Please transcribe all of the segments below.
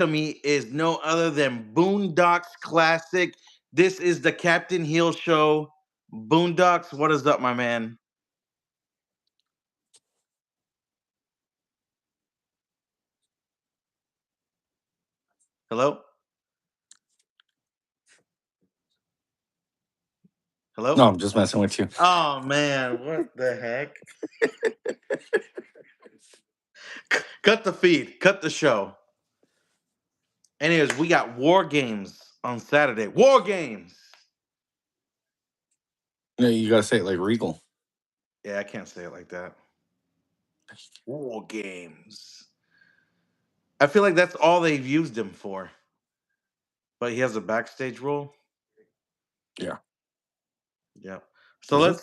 to me is no other than Boondocks Classic. This is the Captainheel show. Boondocks, what is up, my man? Hello? Hello? No, I'm just messing with you. Oh man, what the heck? Cut the feed, cut the show. Anyways, we got War Games on Saturday. War Games. No, you gotta say it like Regal. Yeah, I can't say it like that. War Games. I feel like that's all they've used him for. But he has a backstage role. Yeah. Yeah. So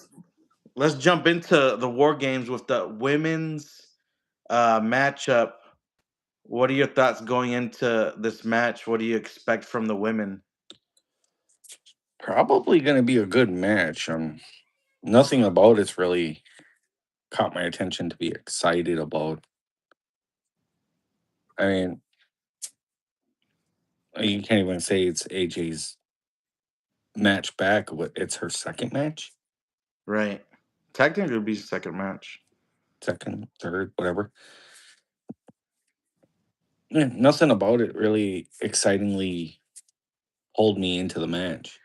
let's jump into the War Games with the women's matchup. What are your thoughts going into this match? What do you expect from the women? Probably gonna be a good match. Nothing about it's really caught my attention to be excited about. I mean, you can't even say it's AJ's match back. It's her second match, Right. Technically, it would be the second match. second, third, whatever. Nothing about it really excitingly pulled me into the match.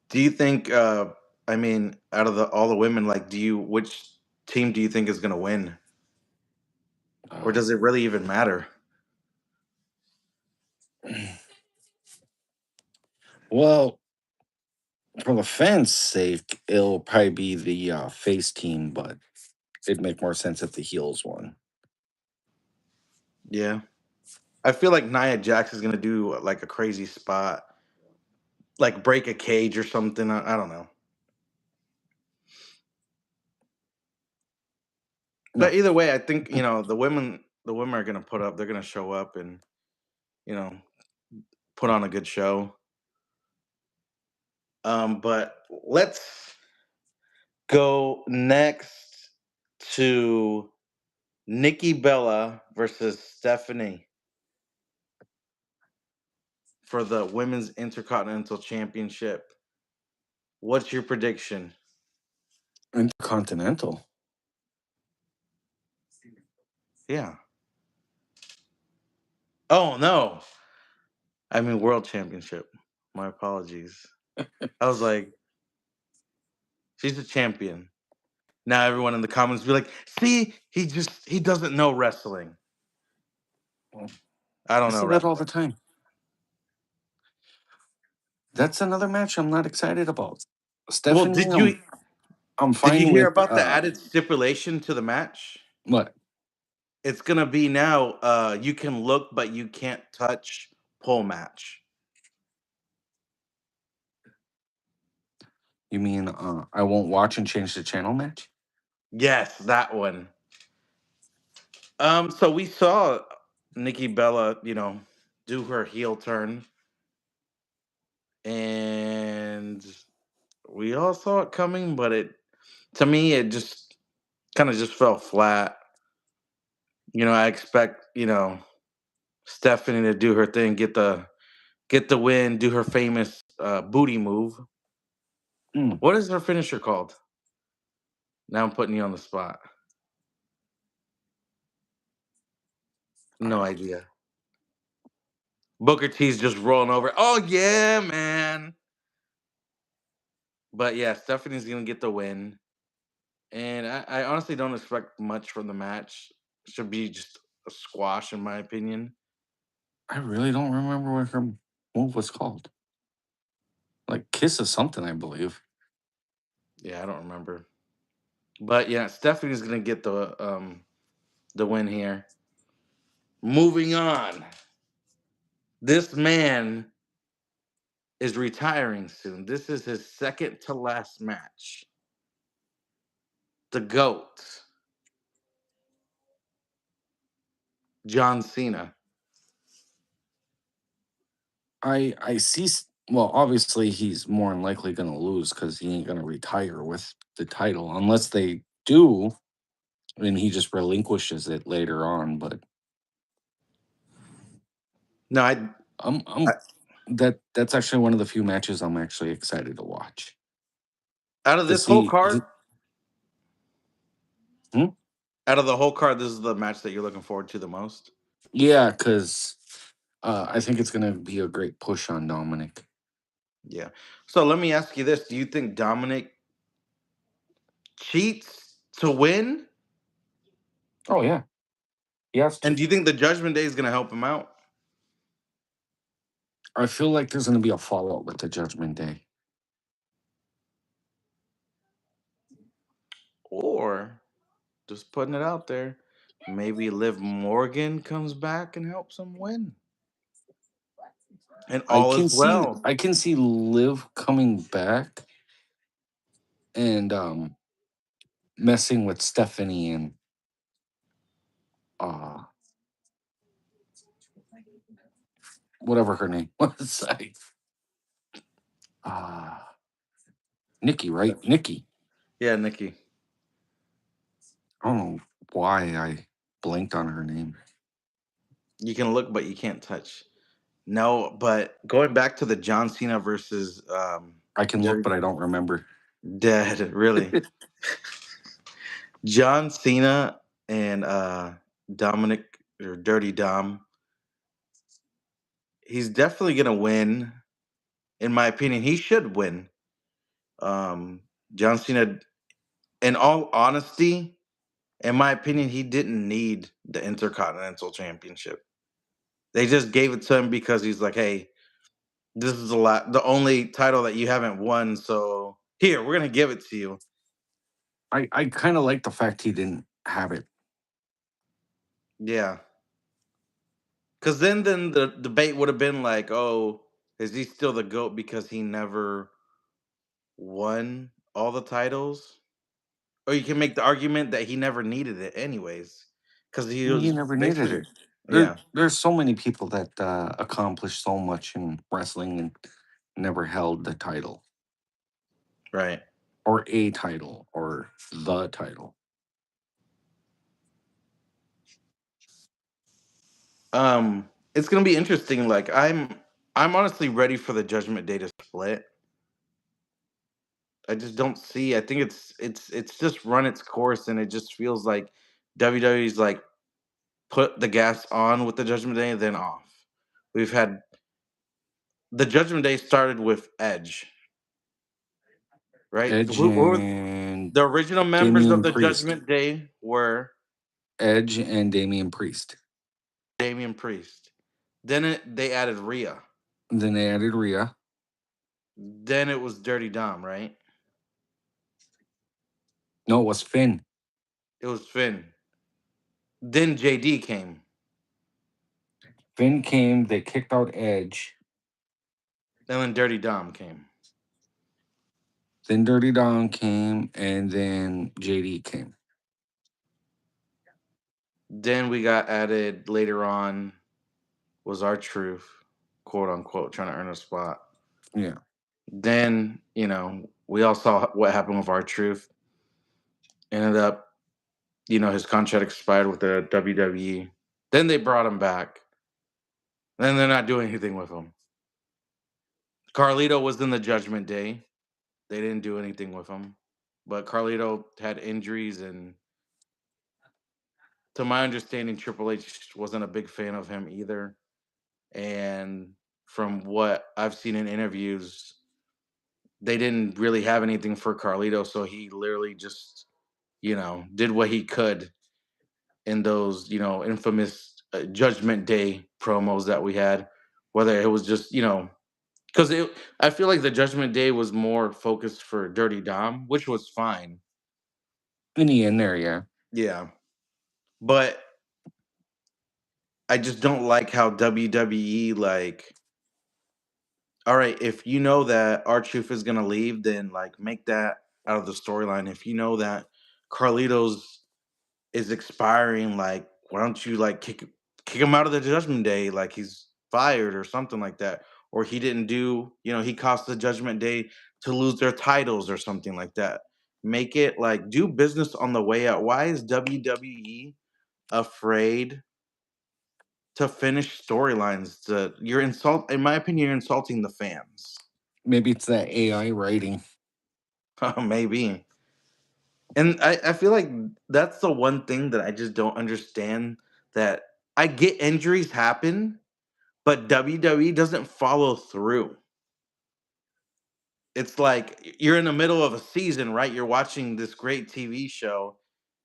Do you think? I mean, out of all the women, like, which team do you think is going to win, or does it really even matter? Well, for the fans' sake, it'll probably be the face team, but it'd make more sense if the heels won. Yeah, I feel like Nia Jax is going to do like a crazy spot, like break a cage or something. I don't know. But either way, I think the women are gonna put up. They're gonna show up and you know put on a good show. But let's go next to Nikki Bella versus Stephanie for the women's Intercontinental Championship. What's your prediction? Intercontinental. Yeah. Oh no. I mean World Championship. My apologies. I was like, she's a champion. Now everyone in the comments be like, see, he doesn't know wrestling. I don't I know see that all the wrestling. time. That's another match I'm not excited about. Well, Stephanie, I'm did you fine hear with about the added stipulation to the match? what? It's gonna be now you can look but you can't touch pole match. You mean I won't watch and change the channel match? Yes, that one. So we saw Nikki Bella, do her heel turn, and we all saw it coming, but to me it just kind of just fell flat. I expect, Stephanie to do her thing, get the win, do her famous booty move. What is her finisher called? Now I'm putting you on the spot. No idea. Booker T's just rolling over. Oh yeah, man. But yeah, Stephanie's gonna get the win. And I honestly don't expect much from the match. Should be just a squash, in my opinion. I really don't remember what her move was called. Like kiss of something, I believe. Yeah, I don't remember. But yeah, Stephanie's gonna get the win here. Moving on. This man is retiring soon. This is his second to last match. The GOAT, John Cena. I see. Well, obviously he's more than likely going to lose because he ain't going to retire with the title unless they do, and he just relinquishes it later on. But No, I'm I that's actually one of the few matches I'm actually excited to watch. out of To this whole see card, hmm? out of the whole card, this is the match that you're looking forward to the most. Yeah, because I think it's gonna be a great push on Dominic. Yeah. So let me ask you this: do you think Dominic cheats to win? Oh yeah, he has And to. do you think the Judgment Day is going to help him out? I feel like there's gonna be a fallout with the Judgment Day. Or just putting it out there, maybe Liv Morgan comes back and helps him win. And all is well. I can see Liv coming back and messing with Stephanie and uh whatever her name was. Uh Nikki, right? Nikki. Yeah, Nikki. I don't know why I blanked on her name. You can look, but you can't touch. No, but going back to the John Cena versus I can look, but I don't remember. Dead, really. John Cena and Dominic or Dirty Dom, he's definitely gonna win. In my opinion, he should win. Um, John Cena, in all honesty, in my opinion, he didn't need the Intercontinental Championship. They just gave it to him because he's like, hey, this is the only title that you haven't won, so here, we're gonna give it to you. I kind of like the fact he didn't have it. Yeah. Cause then the debate would have been like, oh, is he still the GOAT because he never won all the titles? Or you can make the argument that he never needed it anyways. Because he He was never needed basically it. yeah, There's so many people that accomplished so much in wrestling and never held the title right. or a title or the title. It's gonna be interesting. Like I'm honestly ready for the Judgment Day to split. I just don't see. I think it's just run its course, and it just feels like WWE's like put the gas on with the Judgment Day, and then off. We've had the Judgment Day started with Edge, right? Edge Who were and the original members of Damian the Priest. Judgment Day were Edge and Damian Priest. Damian Priest. They added Rhea. Then they added Rhea. Then it was Dirty Dom, right? No, it was Finn. It was Finn. Then JD came. Finn came. They kicked out Edge. And then Dirty Dom came. Then Dirty Don came, and then JD came. Then we got added later on was our truth, quote unquote, trying to earn a spot. Yeah. Then, we all saw what happened with our truth. Ended up, his contract expired with the WWE. Then they brought him back. Then they're not doing anything with him. Carlito was in the Judgment Day. They didn't do anything with him. But Carlito had injuries, and to my understanding, Triple H wasn't a big fan of him either. And from what I've seen in interviews, they didn't really have anything for Carlito, so he literally just, did what he could in those, infamous Judgment Day promos that we had. Whether it was just, because I feel like the Judgment Day was more focused for Dirty Dom, which was fine. Vinny in there, yeah. Yeah, but I just don't like how WWE like. All right, if you know that R-Truth is gonna leave, then like make that out of the storyline. If you know that Carlitos is expiring, like why don't you like kick him out of the Judgment Day, like he's fired or something like that, or he didn't do, he cost the Judgment Day to lose their titles or something like that. Make it like do business on the way out. Why is WWE afraid to finish storylines. In my opinion, you're insulting the fans. Maybe it's that AI writing. Maybe. And I feel like that's the one thing that I just don't understand. That I get injuries happen, but WWE doesn't follow through. It's like you're in the middle of a season, right? You're watching this great TV show,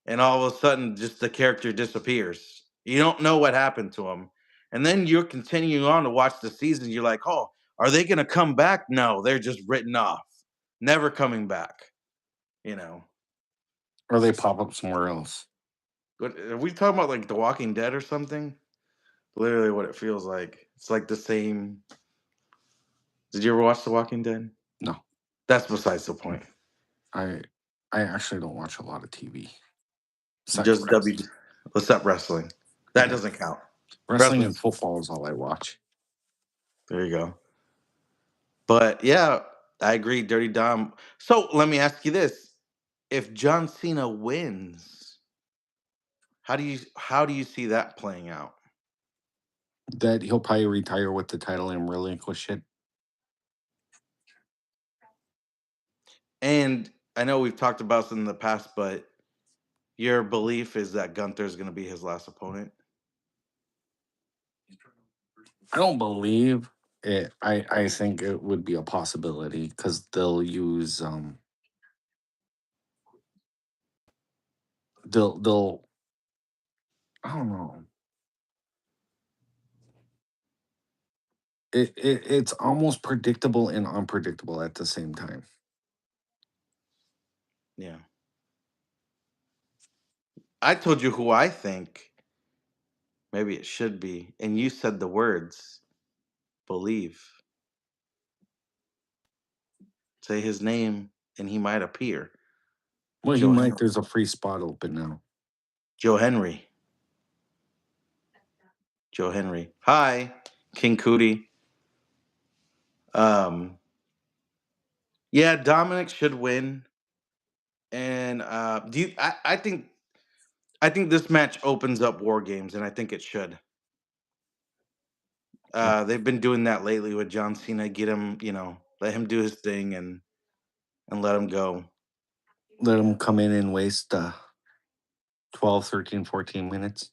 and all of a sudden, just the character disappears. You don't know what happened to him. And then you're continuing on to watch the season. You're like, oh, are they going to come back? No, they're just written off, never coming back. You know, Or they pop up somewhere else. but are we talking about like The Walking Dead or something? Literally, what it feels like. It's like the same. Did you ever watch The Walking Dead? No, That's besides the point. I actually don't watch a lot of TV. Just what's up, wrestling? That doesn't count. Wrestling and football is all I watch. There you go. But yeah, I agree, Dirty Dom. So let me ask you this: if John Cena wins, how do you see that playing out? That he'll probably retire with the title and relinquish it. And I know we've talked about this in the past, but your belief is that Gunther is going to be his last opponent. I don't believe it. I think it would be a possibility because they'll use they'll I don't know. It's almost predictable and unpredictable at the same time. Yeah. I told you who I think maybe it should be, and you said the words believe. Say his name, and he might appear. Well, he Joe might. Henry. There's a free spot open now. Joe Henry. Joe Henry. Hi, King Cootie. Um, yeah, Dominic should win. And do you I think this match opens up War Games, and I think it should. They've been doing that lately with John Cena. Get him, let him do his thing and let him go. Let him come in and waste 12, 13, 14 minutes.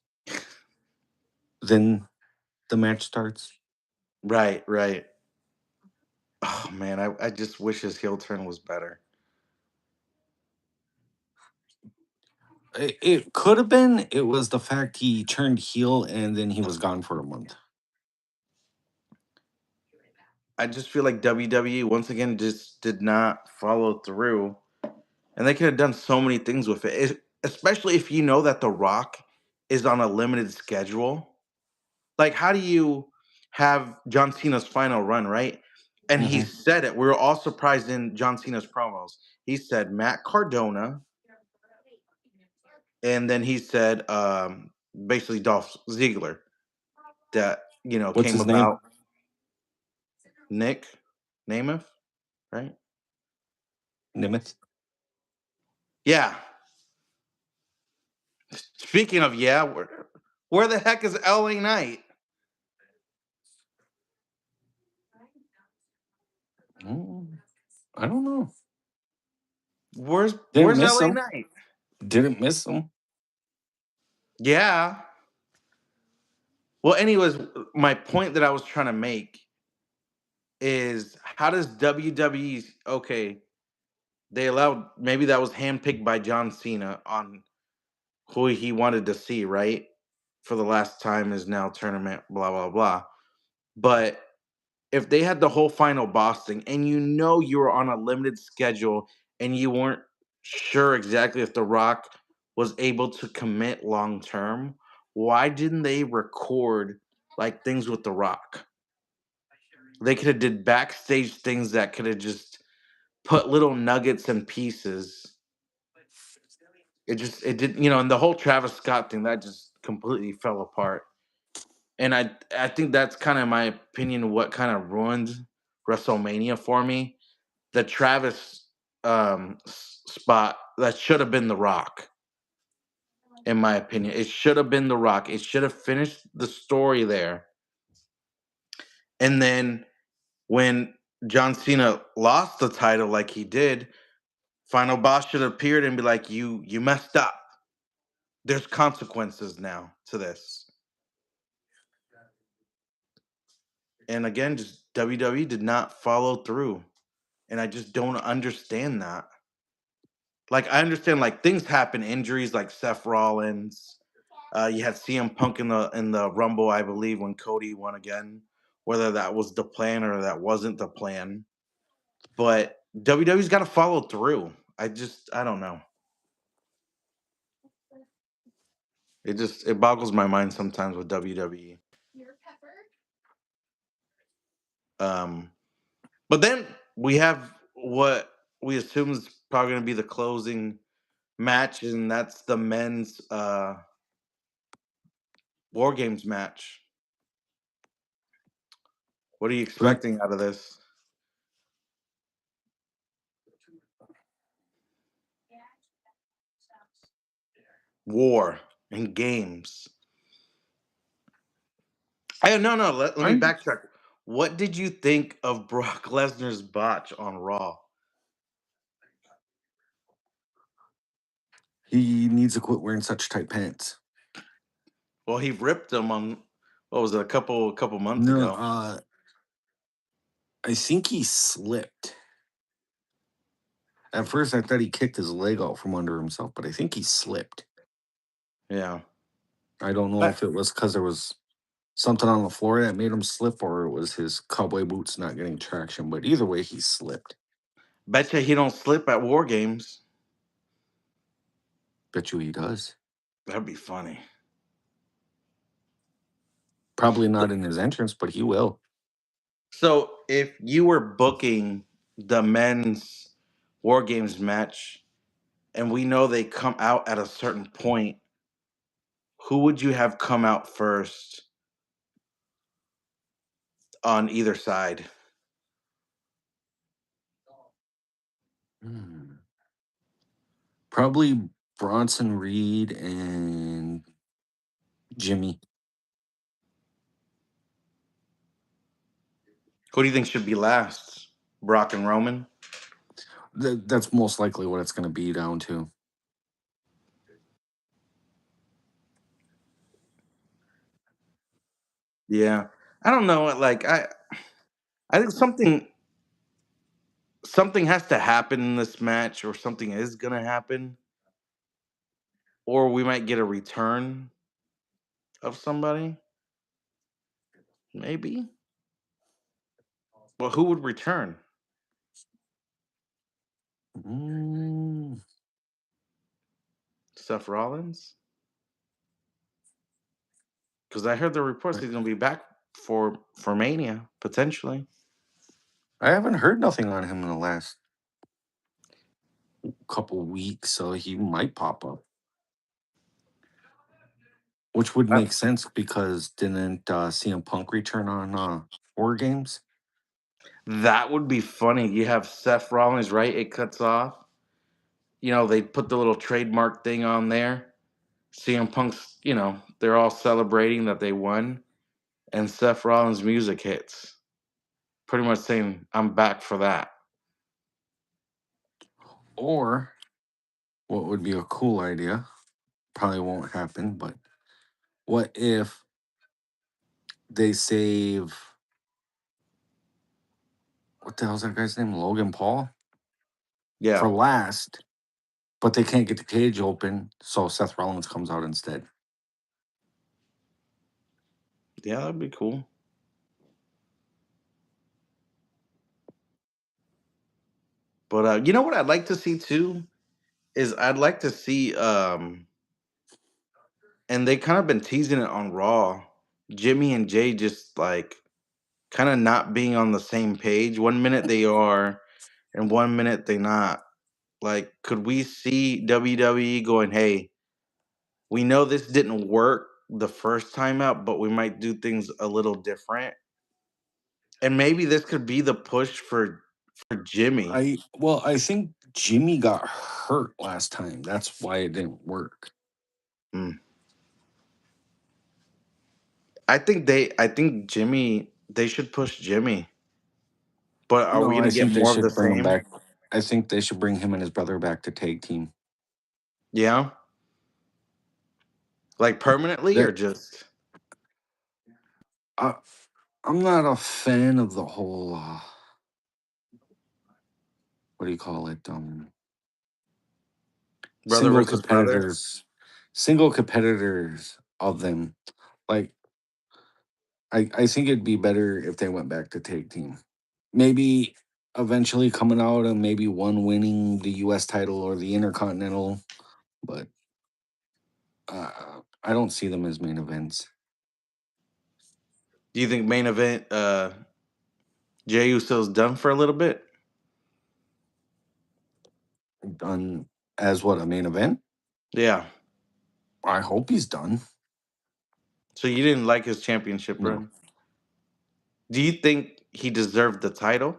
Then the match starts. Right, right. Oh man, I just wish his heel turn was better. It could have been. It was the fact he turned heel and then he was gone for a month. I just feel like WWE once again just did not follow through, and they could have done so many things with it. Especially if you know that The Rock is on a limited schedule. Like, how do you have John Cena's final run, right? And he said it. We were all surprised in John Cena's promos. He said Matt Cardona, and then he said basically Dolph Ziggler. That What's came his name? about. Nick Namath, right? Nimeth. Yeah. Speaking of where the heck is LA Knight? I don't know. Where's Didn't miss LA him. Knight? Didn't miss him. Yeah. Well, anyways, my point that I was trying to make is how does WWE okay? They allowed maybe that was handpicked by John Cena on who he wanted to see, right? For the last time is now tournament, blah blah blah. But if they had the whole final boss thing, and you were on a limited schedule, and you weren't sure exactly if The Rock was able to commit long term, why didn't they record like things with The Rock? They could have did backstage things that could have just put little nuggets and pieces. It did, and the whole Travis Scott thing that just completely fell apart. And I think that's kind of my opinion. What kind of ruined WrestleMania for me? The Travis spot that should have been The Rock. in my opinion. It should have been The Rock. It should have finished the story there. And then when John Cena lost the title like he did, Final Boss should have appeared and be like, you messed up. There's consequences now to this. And again, just WWE did not follow through. And I just don't understand that. Like, I understand like things happen, injuries like Seth Rollins. You had CM Punk in the Rumble, I believe, when Cody won again. Whether that was the plan or that wasn't the plan, but WWE's got to follow through. I don't know. It boggles my mind sometimes with WWE. Um, but then we have what we assume is probably going to be the closing match, and that's the men's War Games match. What are you expecting out of this? War and games. No. Let me backtrack. What did you think of Brock Lesnar's botch on Raw? He needs to quit wearing such tight pants. Well, he ripped him on what was it, a couple months No, ago. I think he slipped. At first, I thought he kicked his leg out from under himself, but I think he slipped. Yeah. I don't know if it was because there was something on the floor that made him slip or it was his cowboy boots not getting traction, but either way, he slipped. Betcha he don't slip at War Games. Bet you he does. That'd be funny. Probably not in his entrance, but he will. So if you were booking the men's War Games match and we know they come out at a certain point, who would you have come out first on either side? Probably Bronson Reed and Jimmy. Who do you think should be last? Brock and Roman? That's most likely what it's going to be down to. Yeah. I don't know. Like I think something has to happen in this match, or something is gonna happen, or we might get a return of somebody. Maybe. Well, who would return? Mm, Seth Rollins? Because I heard the reports I he's gonna be back for Mania potentially. I haven't heard nothing on him in the last couple weeks, so he might pop up. Which would Uh, make sense because didn't CM Punk return on War Games? That would be funny. You have Seth Rollins, right? It cuts off. They put the little trademark thing on there. CM Punk's, they're all celebrating that they won, and Seth Rollins' music hits. Pretty much saying, I'm back for that. Or what would be a cool idea? Probably won't happen, but what if they save what the hell's that guy's name? Logan Paul Yeah. for last, but they can't get the cage open, so Seth Rollins comes out instead. Yeah, that'd be cool. But you know what I'd like to see too is I'd like to see and they kind of been teasing it on Raw, Jimmy and Jay just like kind of not being on the same page. One minute they are, and one minute they not. Like, could we see WWE going, "Hey, we know this didn't work the first time out, but we might do things a little different." And maybe this could be the push for Jimmy. I think Jimmy got hurt last time. That's why it didn't work. Mm. I think Jimmy. They should push Jimmy. But are we No, I gonna get think they more of the should bring him same? back. I think they should bring him and his brother back to tag team. Yeah, like permanently or They're, just uh, I'm not a fan of the whole. What do you call it? brother Single versus brother? competitors, single competitors of them. Like I think it'd be better if they went back to tag team. Maybe eventually coming out and maybe one winning the U.S. title or the Intercontinental, but I don't see them as main events. Do you think main event Jey Uso's done for a little bit? Done as what, a main event? Yeah. I hope he's done. So you didn't like his championship No, run? Do you think he deserved the title?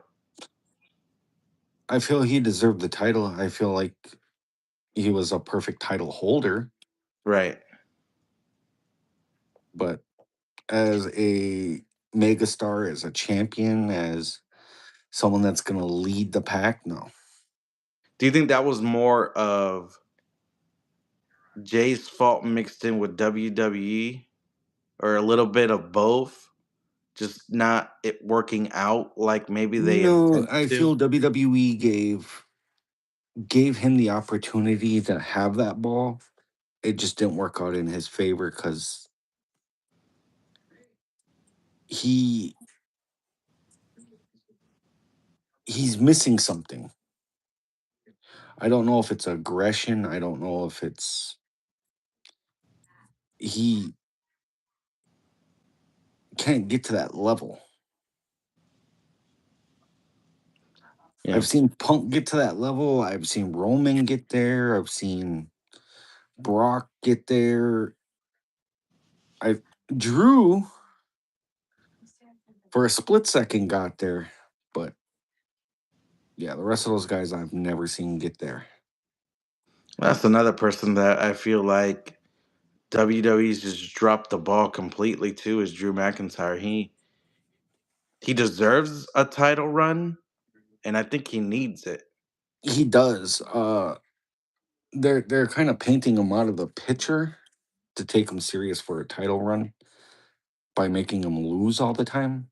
I feel he deserved the title. I feel like he was a perfect title holder, Right. but as a megastar, as a champion, as someone that's going to lead the pack, no. Do you think that was more of Jay's fault mixed in with WWE or a little bit of both? Just not it working out like maybe they No, intended I to? feel WWE gave him the opportunity to have that ball. It just didn't work out in his favor because he he's missing something. I don't know if it's aggression. I don't know if it's he can't get to that level. Yeah. I've seen Punk get to that level. I've seen Roman get there. I've seen Brock get there. I Drew for a split second got there, but yeah, the rest of those guys I've never seen get there. That's another person that I feel like WWE's just dropped the ball completely too is Drew McIntyre. He deserves a title run and I think he needs it. He does. They're kind of painting him out of the picture to take him serious for a title run by making him lose all the time.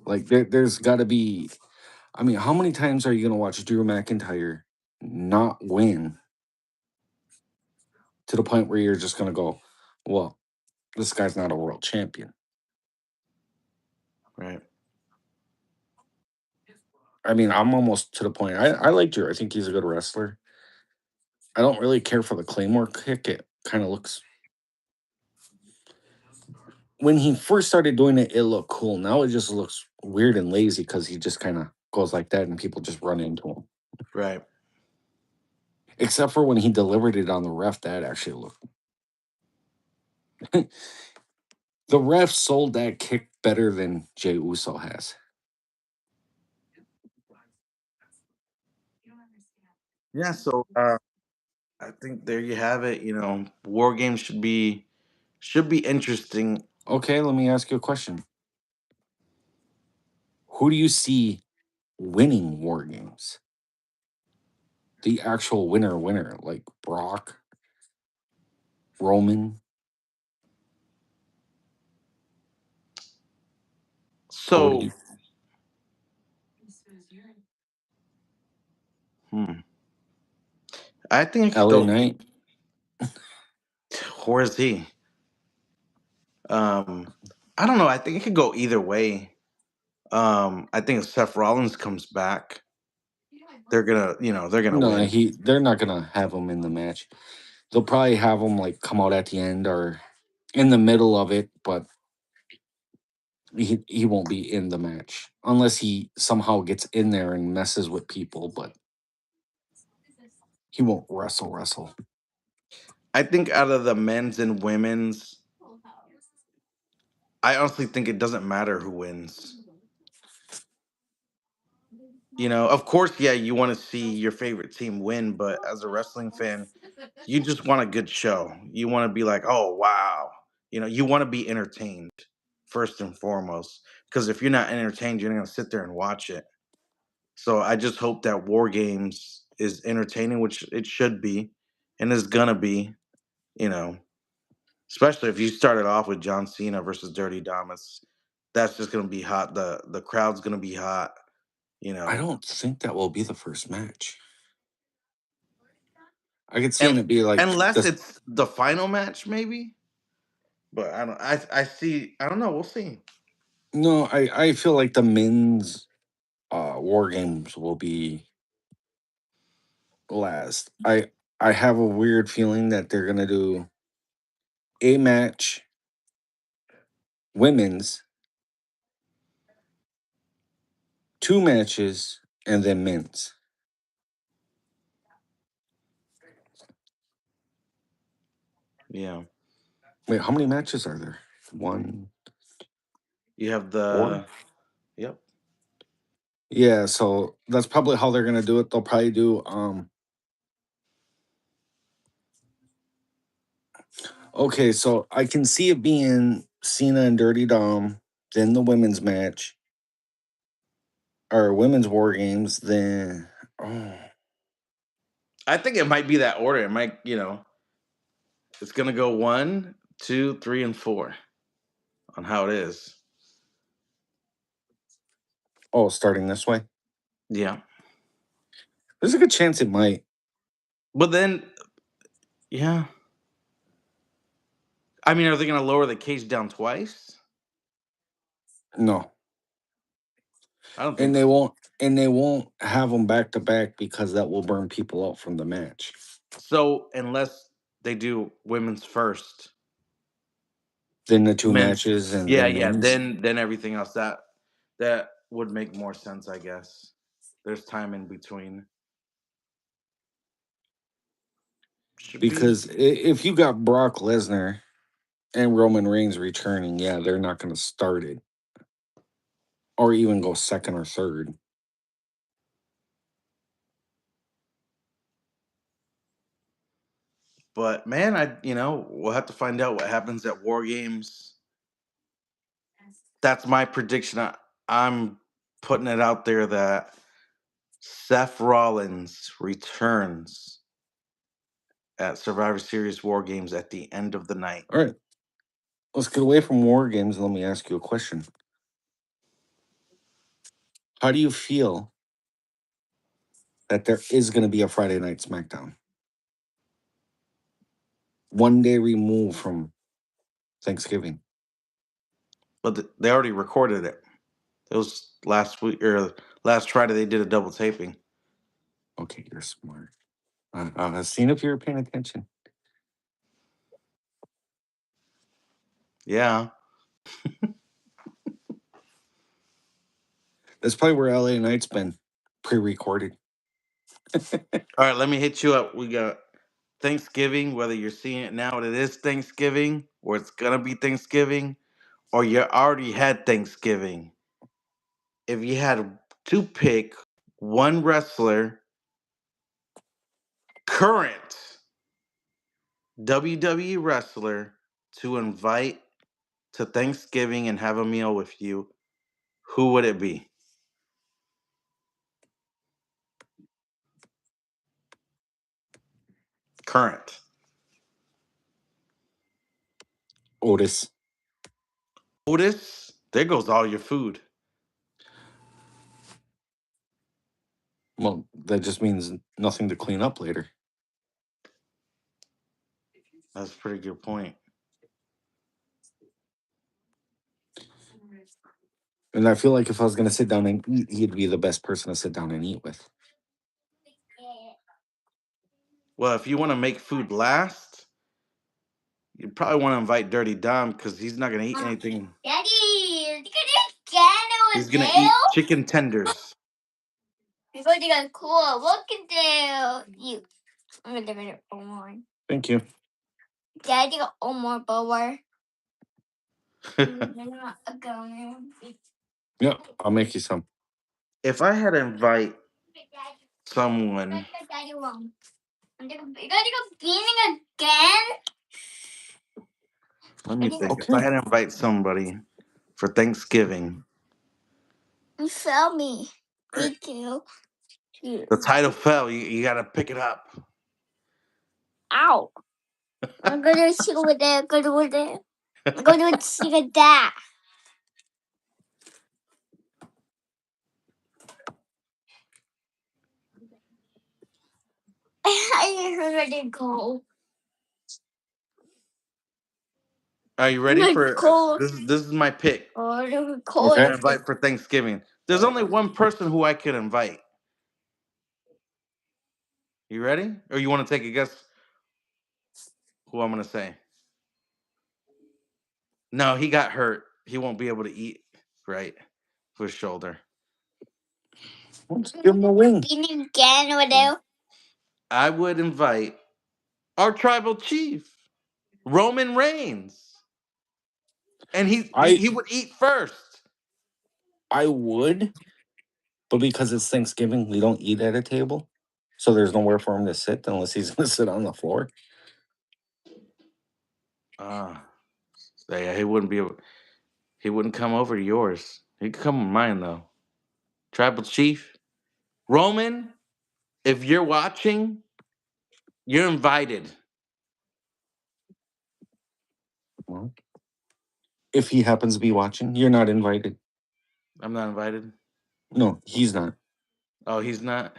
Like there's got to be. I mean, how many times are you going to watch Drew McIntyre not win to the point where you're just going to go, well, this guy's not a world champion. Right. I mean, I'm almost to the point. I like Drew. I think he's a good wrestler. I don't really care for the Claymore kick. It kind of looks. When he first started doing it, it looked cool. Now it just looks weird and lazy because he just kind of goes like that and people just run into him. Right. Except for when he delivered it on the ref, that actually looked. The ref sold that kick better than Jey Uso has. Yeah, so I think there you have it. War games should be interesting. Okay, let me ask you a question. Who do you see winning War Games? The actual winner, like Brock, Roman, So, Cody, hmm, I think it could LA go. Knight. Where is he? Um, I don't know. I think it could go either way. I think if Seth Rollins comes back, they're gonna No, win. they're not gonna have him in the match. They'll probably have him like come out at the end or in the middle of it, but he won't be in the match unless he somehow gets in there and messes with people, but he won't wrestle. I think out of the men's and women's, I honestly think it doesn't matter who wins. Of course, yeah, you want to see your favorite team win, but as a wrestling fan, you just want a good show. You want to be like, oh wow, you want to be entertained first and foremost. Because if you're not entertained, you're not gonna sit there and watch it. So I just hope that War Games is entertaining, which it should be, and is gonna be. You know, especially if you started off with John Cena versus Dirty Dom. That's just gonna be hot. The crowd's gonna be hot. You I know, don't think that will be the first match. I could see and it be like unless this. it's the final match, maybe. But I don't. I see. I don't know. We'll see. No, I feel like the men's war games will be last. I have a weird feeling that they're gonna do a match, women's, two matches, and then men's. Yeah. Wait, how many matches are there? One, You have four? the. Yep. Yeah, so that's probably how they're gonna do it. They'll probably do okay, so I can see it being Cena and Dirty Dom, then the women's match, or women's war games, then oh, I think it might be that order. It might. It's gonna go 1, 2, 3, and 4 on how it is. starting this way. Yeah. There's a good chance it might. But then, yeah. I mean, are they gonna lower the cage down twice? No. I don't And think they so. won't and they won't have them back to back because that will burn people out from the match. So unless they do women's first, Then the two men's, matches and yeah, then yeah. men's. Then everything else that would make more sense, I guess. There's time in between. Should be. Because if you got Brock Lesnar and Roman Reigns returning, yeah, they're not going to start it or even go second or third. But man, we'll have to find out what happens at War Games. That's my prediction. I'm putting it out there that Seth Rollins returns at Survivor Series War Games at the end of the night. All right, let's get away from war games. Let me ask you a question. How do you feel that there is going to be a Friday night SmackDown? One day removed from Thanksgiving. But they already recorded it. It was last week or last Friday. They did a double taping. Okay, you're smart. I've seen if you're paying attention. Yeah. That's probably where LA Knight's been pre-recorded. All right, let me hit you up. We got Thanksgiving, whether you're seeing it now, it is Thanksgiving, or it's gonna be Thanksgiving, or you already had Thanksgiving. If you had to pick one wrestler, current WWE wrestler, to invite to Thanksgiving and have a meal with you, who would it be? Current. Otis. Otis, there goes all your food. Well, that just means nothing to clean up later. That's a pretty good point. And I feel like if I was going to sit down and eat, he'd be the best person to sit down and eat with. Well, if you want to make food last, you probably want to invite Dirty Dom because he's not going to eat anything. Daddy, He's going to eat chicken tenders. Before they got cool, look at you. I'm gonna give it one. Thank you. Daddy got one more bower. Yeah, I'll make you some. If I had to invite someone, You're gonna go beating again? Let me think. If Okay. I had to invite somebody for Thanksgiving, You fell me. Thank you. the title fell. You got to pick it up. Ow. I'm gonna see over there. Go over there. I'm going to see that. I already go. Are you ready My for cold. this? Is my pick. Oh, the I'm cold. Okay. gonna invite for Thanksgiving. There's only one person who I could invite. You ready? Or you want to take a guess who I'm gonna say? No, he got hurt. He won't be able to eat right for his shoulder. Let's give him a wing. Beating again over there. I would invite our tribal chief, Roman Reigns, and he would eat first. I would, but because it's Thanksgiving, we don't eat at a table. So there's nowhere for him to sit unless he's going to sit on the floor. Yeah, he wouldn't be able. He wouldn't come over to yours. He could come to mine though. Tribal chief, Roman. If you're watching, you're invited. Well, if he happens to be watching, you're not invited. I'm not invited. No, he's not. Oh, he's not.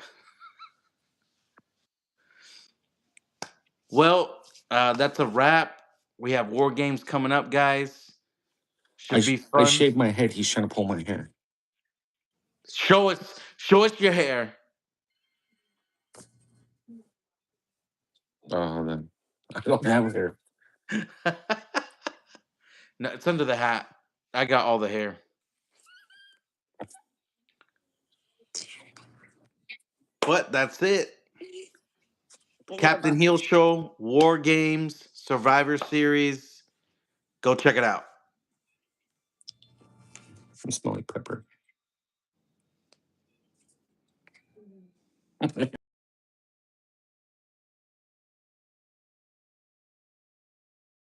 Well, that's a wrap. We have War Games coming up, guys. Should be I fun. shaved my head. He's trying to pull my hair. Show us your hair. Then I don't have hair. No, it's under the hat. I got all the hair. But that's it. Captainheel Show, War Games, Survivor Series. Go check it out. I smell like pepper.